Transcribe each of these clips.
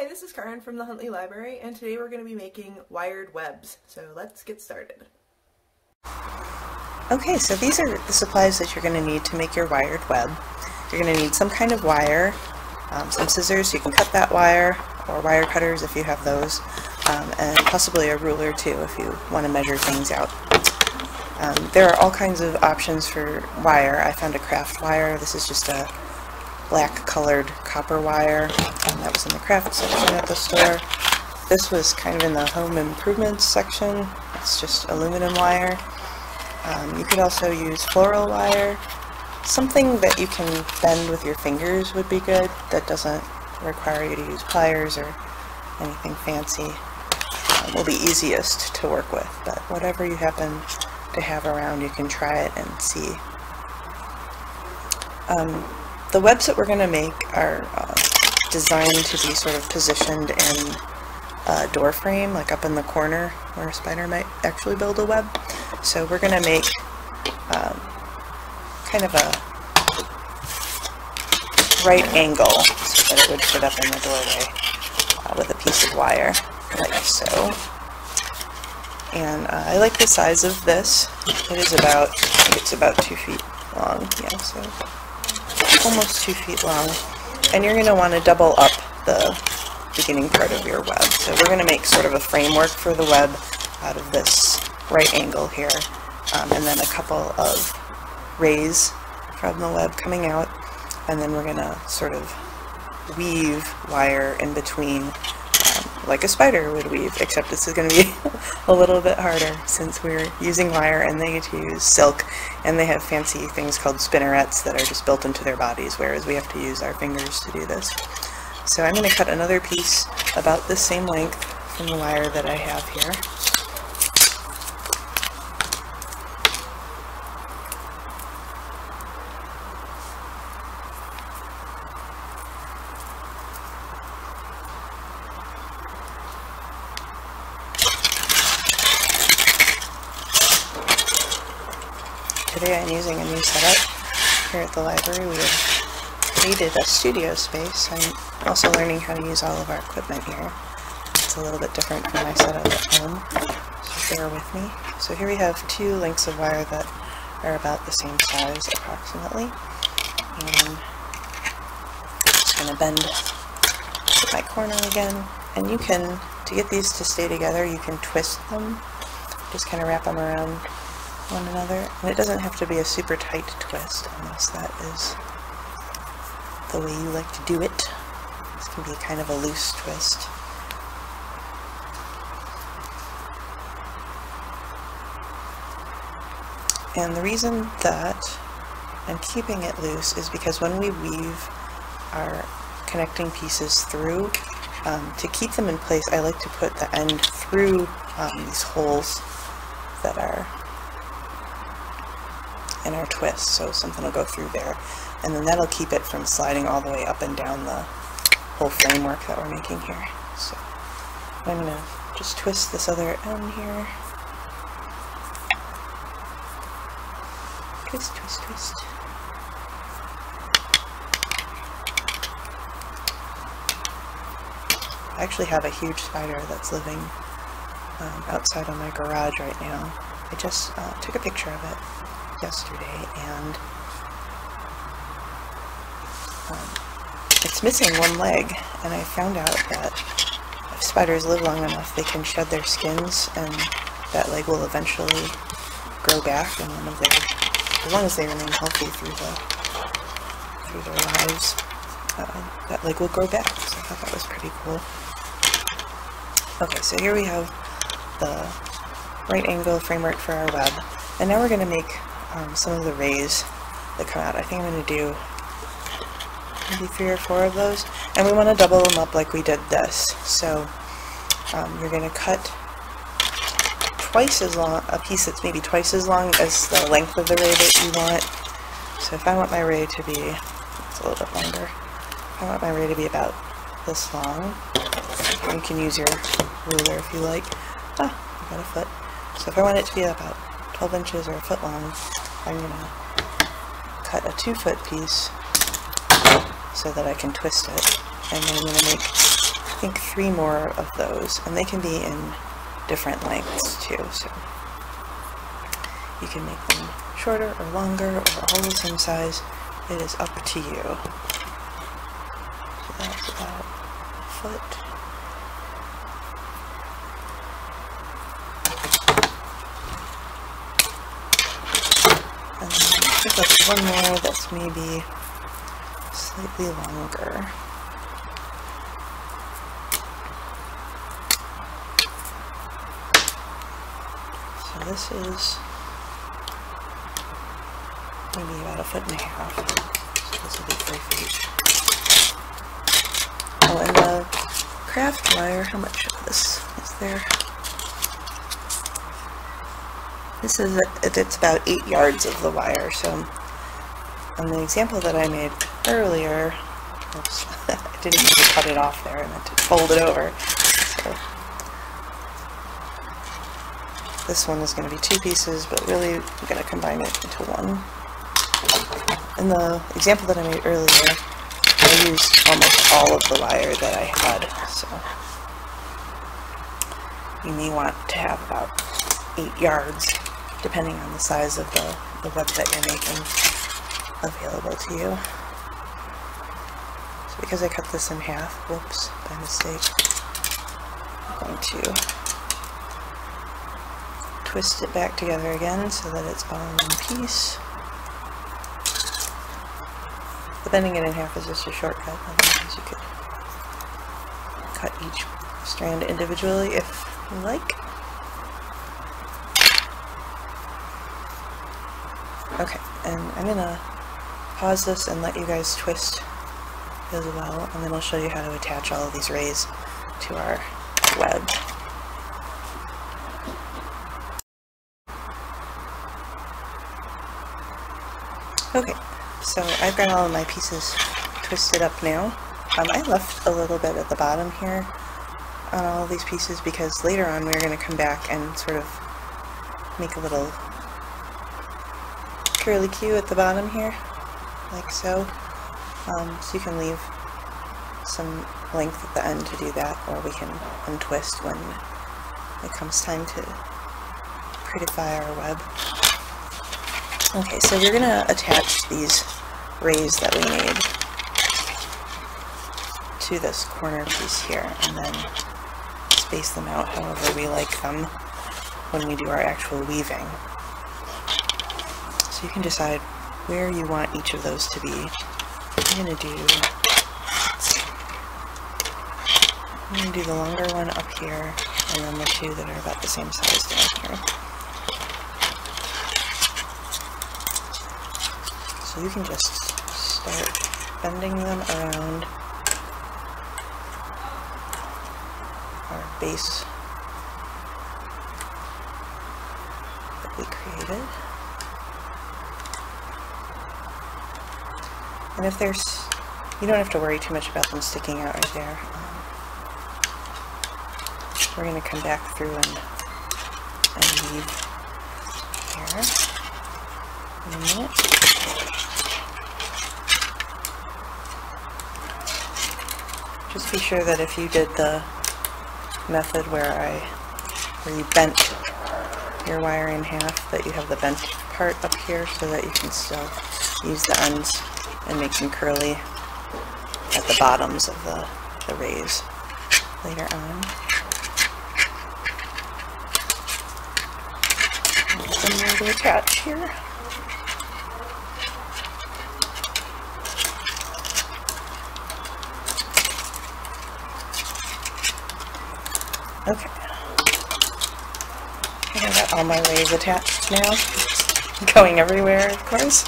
Hi, this is Karin from the YA Library, and today we're going to be making wired webs. So let's get started. Okay, so these are the supplies that you're going to need to make your wired web. You're going to need some kind of wire, some scissors so you can cut that wire, or wire cutters if you have those, and possibly a ruler too if you want to measure things out. There are all kinds of options for wire. I found a craft wire. This is just a black colored copper wire, that was in the craft section at the store. This was kind of in the home improvements section. It's just aluminum wire. You could also use floral wire. Something that you can bend with your fingers would be good, that doesn't require you to use pliers or anything fancy. Will be easiest to work with, but whatever you happen to have around, you can try it and see. The webs that we're going to make are designed to be sort of positioned in a door frame, like up in the corner where a spider might actually build a web. So we're going to make kind of a right angle so that it would fit up in the doorway with a piece of wire, like so. And I like the size of this. It is about, I think it's about 2 feet long, yeah, so almost 2 feet long. And you're going to want to double up the beginning part of your web. So we're going to make sort of a framework for the web out of this right angle here, and then a couple of rays from the web coming out, and then we're going to sort of weave wire in between, like a spider would weave, except this is going to be a little bit harder since we're using wire and they get to use silk, and they have fancy things called spinnerets that are just built into their bodies, whereas we have to use our fingers to do this. So I'm going to cut another piece about the same length from the wire that I have here. Today I'm using a new setup here at the library. We have needed a studio space. I'm also learning how to use all of our equipment here. It's a little bit different from my setup at home, so bear with me. So here we have 2 lengths of wire that are about the same size approximately. And I'm just going to bend my corner again. And you can, to get these to stay together, you can twist them. Just kind of wrap them around one another, and it doesn't have to be a super tight twist unless that is the way you like to do it. This can be kind of a loose twist. And the reason that I'm keeping it loose is because when we weave our connecting pieces through, to keep them in place, I like to put the end through these holes that are in our twist, so something will go through there, and then that'll keep it from sliding all the way up and down the whole framework that we're making here. So I'm going to just twist this other end here. Twist, twist, twist. I actually have a huge spider that's living outside of my garage right now. I just took a picture of it yesterday, and it's missing one leg, and I found out that if spiders live long enough, they can shed their skins, and that leg will eventually grow back, and one of their, as long as they remain healthy through their lives, that leg will grow back. So I thought that was pretty cool. Okay, so here we have the right angle framework for our web, and now we're going to make some of the rays that come out. I think I'm going to do maybe 3 or 4 of those, and we want to double them up like we did this. So you're going to cut twice as long, a piece that's maybe twice as long as the length of the ray that you want. So if I want my ray to be, it's a little bit longer, I want my ray to be about this long. You can use your ruler if you like. Ah, I got a foot. So if I want it to be about 12 inches or a foot long, I'm going to cut a 2-foot piece so that I can twist it, and then I'm going to make think 3 more of those, and they can be in different lengths too, so you can make them shorter or longer or all the same size. It is up to you. So that's about a foot. And then pick up one more that's maybe slightly longer. So this is maybe about 1.5 feet. So this will be 3 feet. Oh, and the craft wire, how much of this is there? This is, it's about 8 yards of the wire, so on the example that I made earlier, oops, I didn't need to cut it off there, I meant to fold it over. So this one is going to be 2 pieces, but really I'm going to combine it into one. In the example that I made earlier, I used almost all of the wire that I had, so you may want to have about 8 yards, depending on the size of the web that you're making, available to you. So because I cut this in half, whoops, by mistake, I'm going to twist it back together again so that it's all in one piece. The bending it in half is just a shortcut, otherwise you could cut each strand individually if you like. Okay, and I'm gonna pause this and let you guys twist as well, and then I'll show you how to attach all of these rays to our web. Okay, so I've got all of my pieces twisted up now. I left a little bit at the bottom here on all of these pieces because later on we're going to come back and sort of make a little curly Q at the bottom here, like so. So you can leave some length at the end to do that, or we can untwist when it comes time to prettify our web. Okay, so we're going to attach these rays that we made to this corner piece here, and then space them out however we like them when we do our actual weaving. So you can decide where you want each of those to be. I'm going to do the longer one up here, and then the 2 that are about the same size down here. So you can just start bending them around our base that we created. And if there's, you don't have to worry too much about them sticking out right there. We're going to come back through and weave here in a minute. Just be sure that if you did the method where you bent your wire in half, that you have the bent part up here so that you can still use the ends and make them curly at the bottoms of the rays later on. One more to attach here. Okay. I got all my rays attached now. Going everywhere, of course.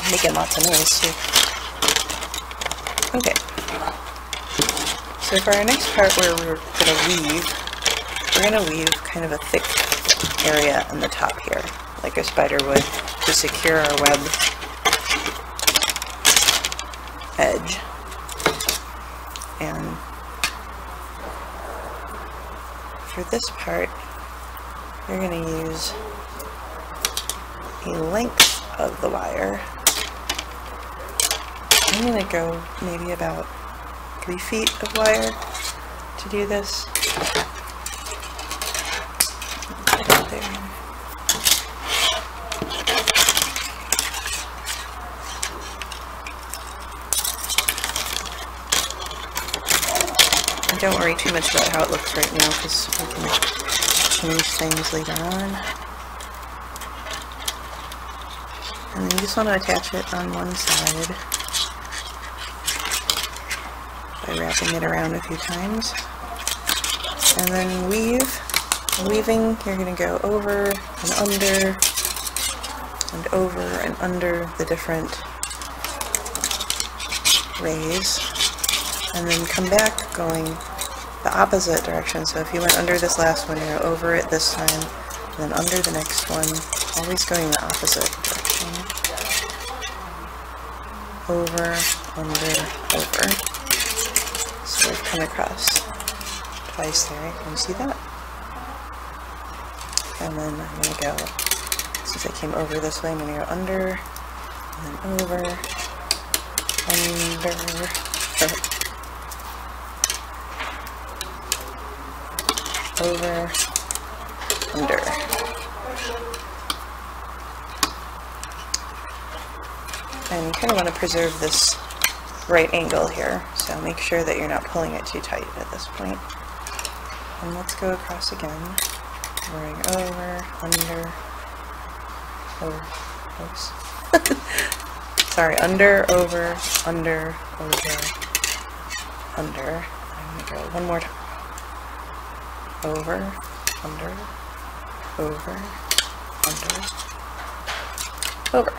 Making lots of noise too. Okay. So for our next part where we're going to weave kind of a thick area on the top here, like a spider would, to secure our web edge. And for this part, you're going to use a length of the wire. I'm going to go maybe about 3 feet of wire to do this. Put it there. And don't worry too much about how it looks right now, because we can change things later on. And then you just want to attach it on one side by wrapping it around a few times. And then weave. Weaving, you're going to go over and under and over and under the different rays. And then come back going the opposite direction. So if you went under this last one, you go over it this time, and then under the next one, always going the opposite direction. Over, under, over. So we've come across twice there. Can you see that? And then I'm going to go, since I came over this way, I'm going to go under, and then over, under, over, under. And you kind of want to preserve this right angle here, so make sure that you're not pulling it too tight at this point. And let's go across again, going over, under, over, oops. Sorry, under, over, under, over, under. I'm going to go one more time. Over, under, over, under, over.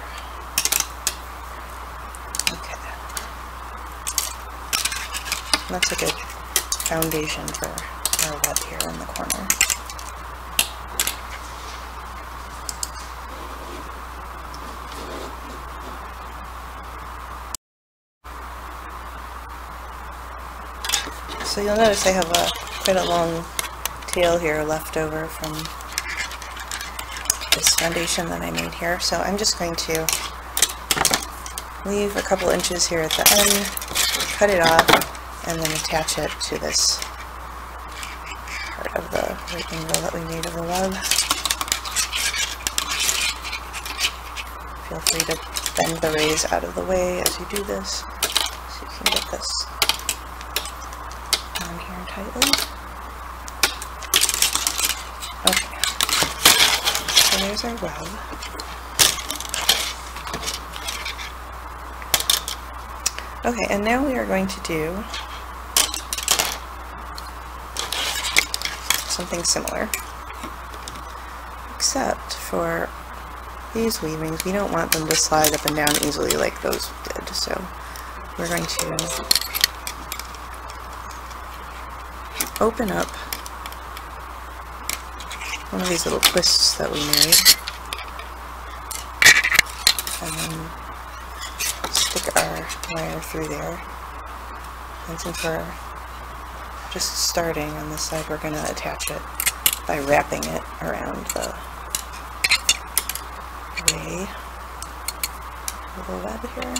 Okay. And that's a good foundation for our web here in the corner. So you'll notice I have quite a long tail here left over from this foundation that I made here. So I'm just going to leave a couple inches here at the end, cut it off, and then attach it to this part of the rectangle that we made of the web. Feel free to bend the rays out of the way as you do this, so you can get this on here tightly. Okay, so there's our web. Okay, and now we are going to do something similar, except for these weavings, we don't want them to slide up and down easily like those did, so we're going to open up one of these little twists that we made, and then stick our wire through there. And since we're just starting on this side, we're going to attach it by wrapping it around the ray of the web here.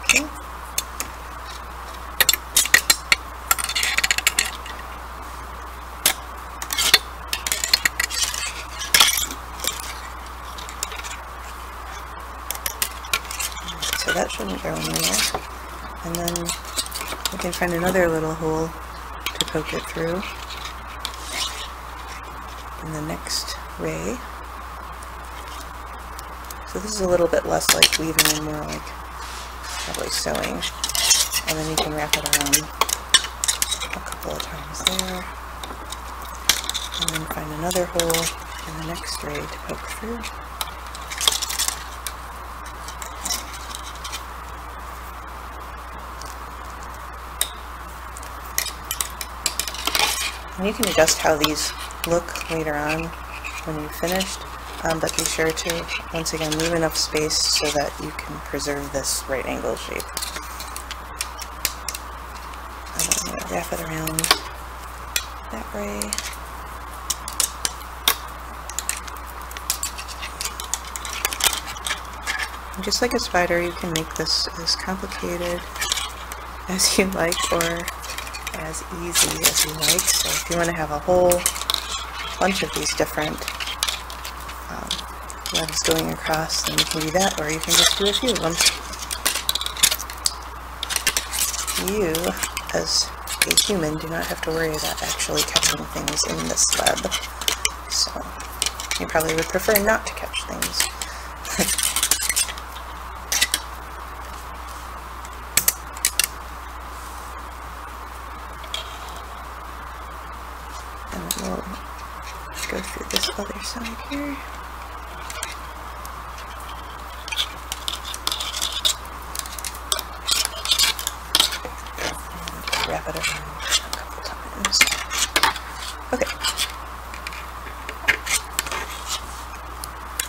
Okay. So that shouldn't go anywhere. And then we can find another little hole to poke it through in the next ray. So this is a little bit less like weaving and more like probably sewing. And then you can wrap it around a couple of times there. And then find another hole in the next ray to poke through. And you can adjust how these look later on when you've finished, but be sure to, once again, leave enough space so that you can preserve this right angle shape. I'm going to wrap it around that way, And just like a spider, you can make this as complicated as you like or as easy as you like. So if you want to have a whole bunch of these different webs going across, then you can do that, or you can just do a few of them. You, as a human, do not have to worry about actually catching things in this web, so you probably would prefer not to catch things. And then we'll go through this other side here. Wrap it around a couple times. Okay.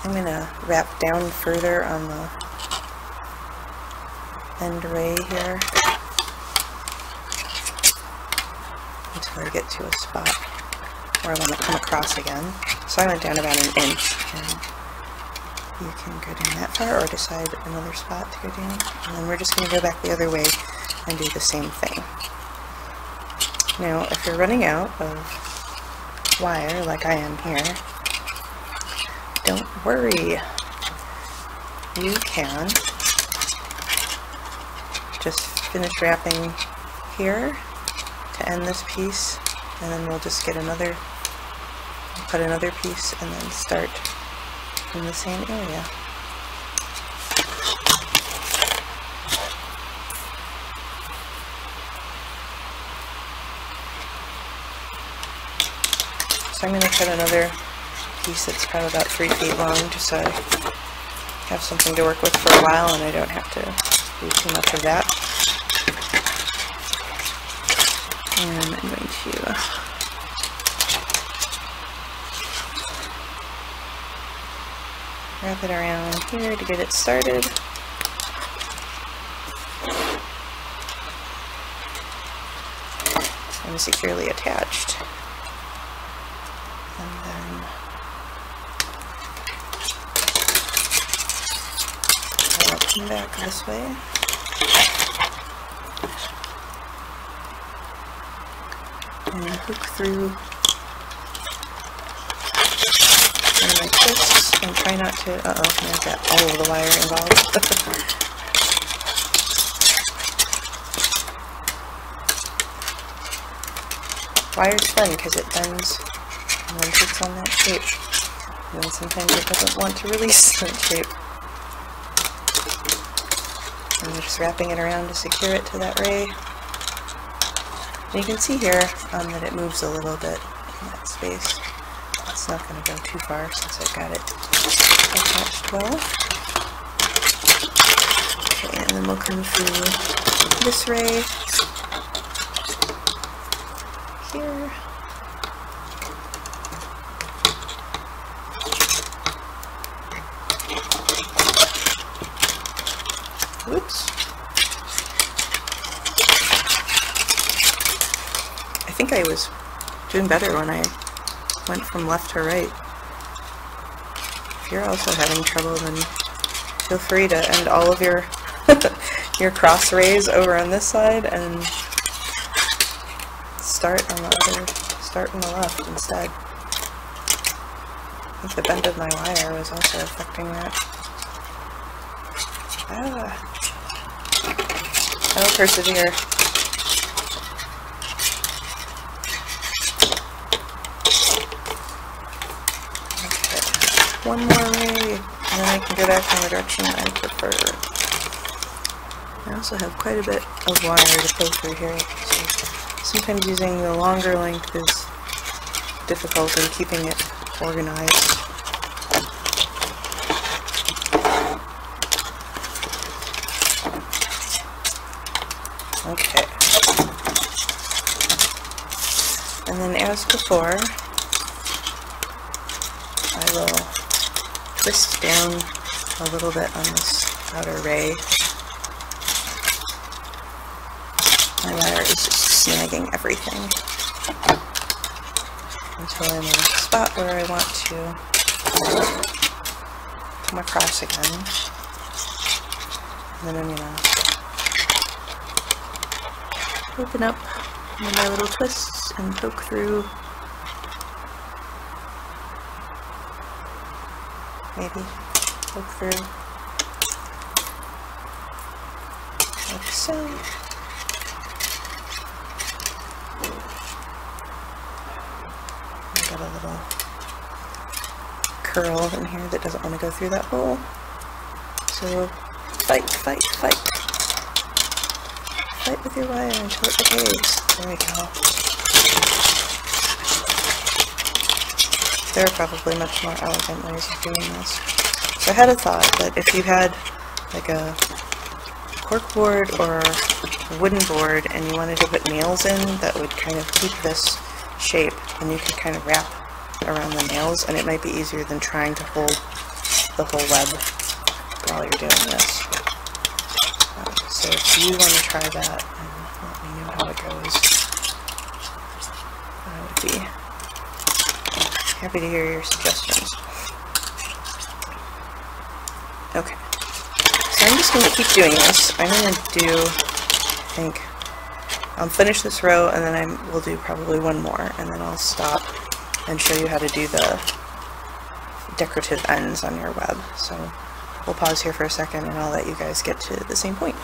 I'm going to wrap down further on the end ray here until I get to a spot where I want to come across again. So I went down about 1 inch, and you can go down that far or decide another spot to go down. And then we're just going to go back the other way and do the same thing. Now, if you're running out of wire, like I am here, don't worry. You can just finish wrapping here to end this piece, and then we'll just get another, put another piece, and then start in the same area. So I'm going to cut another piece that's probably about 3 feet long, just so I have something to work with for a while and I don't have to do too much of that. And I'm going to wrap it around here to get it started. And securely attached. And then I'll come back this way. And hook through like this, and try not to, I've got all of the wire involved. Wire's fun because it bends and then takes on that shape. And then sometimes it doesn't want to release that shape. And I'm just wrapping it around to secure it to that ray. And you can see here that it moves a little bit in that space. It's not going to go too far since I've got it attached well. Okay, and then we'll come through this ray here. Whoops. I think I was doing better when I went from left to right. If you're also having trouble, then feel free to end all of your your cross rays over on this side and start on the left instead. I think the bend of my wire was also affecting that. I'll persevere. Okay, one more ray, and then I can go back in the direction I prefer. I also have quite a bit of wire to pull through here, so sometimes using the longer length is difficult in keeping it organized. Okay. And then as before, I will twist down a little bit on this outer ray. My wire is just snagging everything until I'm in a spot where I want to come across again. And then I'm gonna open up one of my little twists and poke through. Maybe poke through like so. I've got a little curl in here that doesn't want to go through that hole. So fight, fight, fight. Fight with your wire until it behaves. There we go. There are probably much more elegant ways of doing this. So I had a thought that if you had like a cork board or a wooden board and you wanted to put nails in that would kind of keep this shape, and you could kind of wrap around the nails, and it might be easier than trying to hold the whole web while you're doing this. So if you want to try that and let me know how it goes, I would be happy to hear your suggestions. Okay, so I'm just going to keep doing this. I'm going to do, I think, I'll finish this row and then we'll do probably one more, and then I'll stop and show you how to do the decorative ends on your web. So we'll pause here for a second and I'll let you guys get to the same point.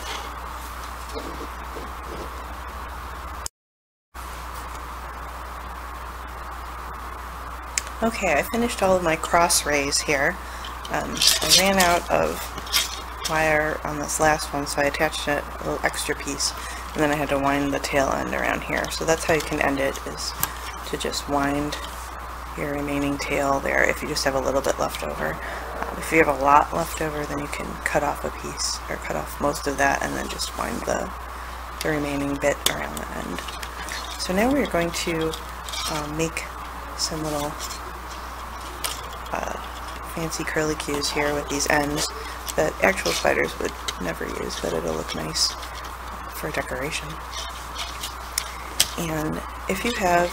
Okay, I finished all of my cross rays here. I ran out of wire on this last one, so I attached a little extra piece, and then I had to wind the tail end around here. So that's how you can end it, is to just wind your remaining tail there if you just have a little bit left over. If you have a lot left over, then you can cut off a piece, or cut off most of that, and then just wind the remaining bit around the end. So now we're going to make some little fancy curlicues here with these ends that actual spiders would never use, but it'll look nice for decoration. And if you have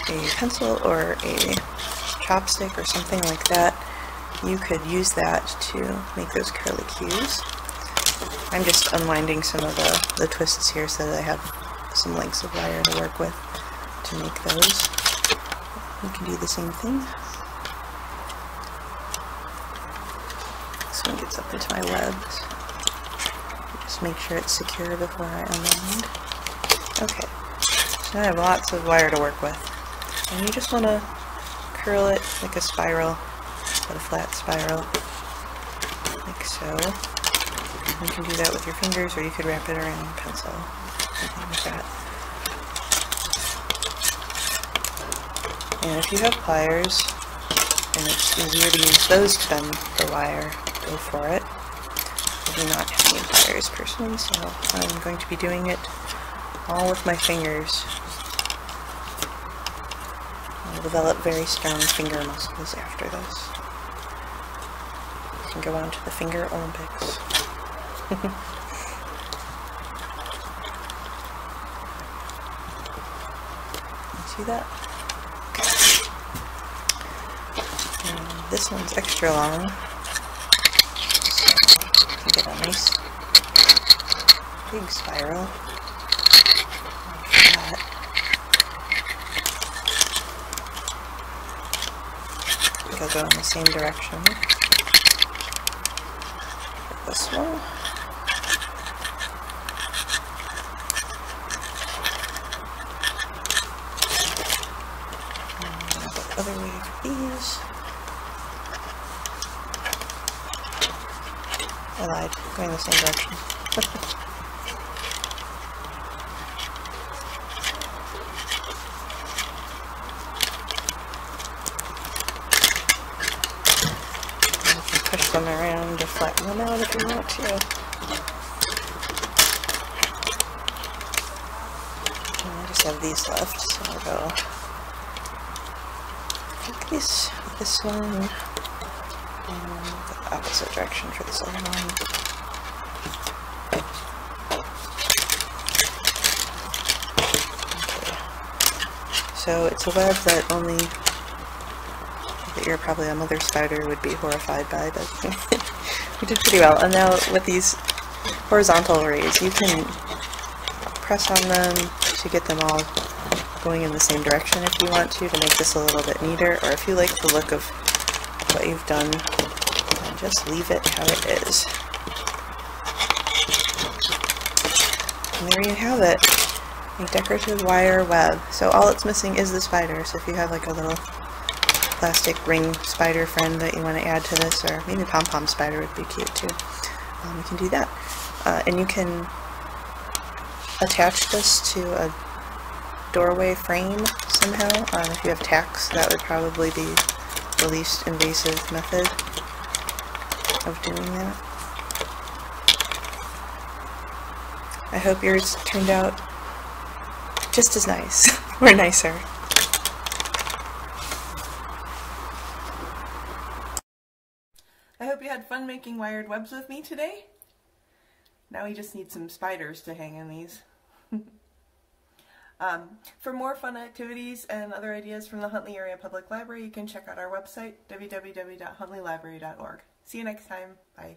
a pencil or a chopstick or something like that, you could use that to make those curlicues. I'm just unwinding some of the twists here so that I have some lengths of wire to work with to make those. You can do the same thing. This one gets up into my webs. Just make sure it's secure before I unwind. Okay, so now I have lots of wire to work with. And you just want to curl it like a spiral, but a flat spiral, like so. You can do that with your fingers, or you could wrap it around a pencil, something like that. And if you have pliers, and it's easier to use those to bend the wire, go for it. I do not have any pliers personally, so I'm going to be doing it all with my fingers. I'll develop very strong finger muscles after this. You can go on to the Finger Olympics. See that? And this one's extra long, so you can get a nice big spiral. Like that. I think I'll go in the same direction with this one. Other way for these. I lied, going the same direction. You can push them around to flatten them out if you want to. And I just have these left, so I'll go this one, and the opposite direction for this other one. Okay. So it's a web that only probably a mother spider would be horrified by, but we did pretty well. And now with these horizontal rays. You can press on them to get them all going in the same direction if you want to make this a little bit neater, or if you like the look of what you've done, then just leave it how it is. And there you have it, a decorative wire web. So all it's missing is the spider, so if you have like a little plastic ring spider friend that you want to add to this, or maybe pom-pom spider would be cute too, you can do that. And you can attach this to a doorway frame somehow. If you have tacks, that would probably be the least invasive method of doing that. I hope yours turned out just as nice, or nicer. I hope you had fun making wired webs with me today. Now we just need some spiders to hang in these. For more fun activities and other ideas from the Huntley Area Public Library, you can check out our website, www.huntleylibrary.org. See you next time. Bye.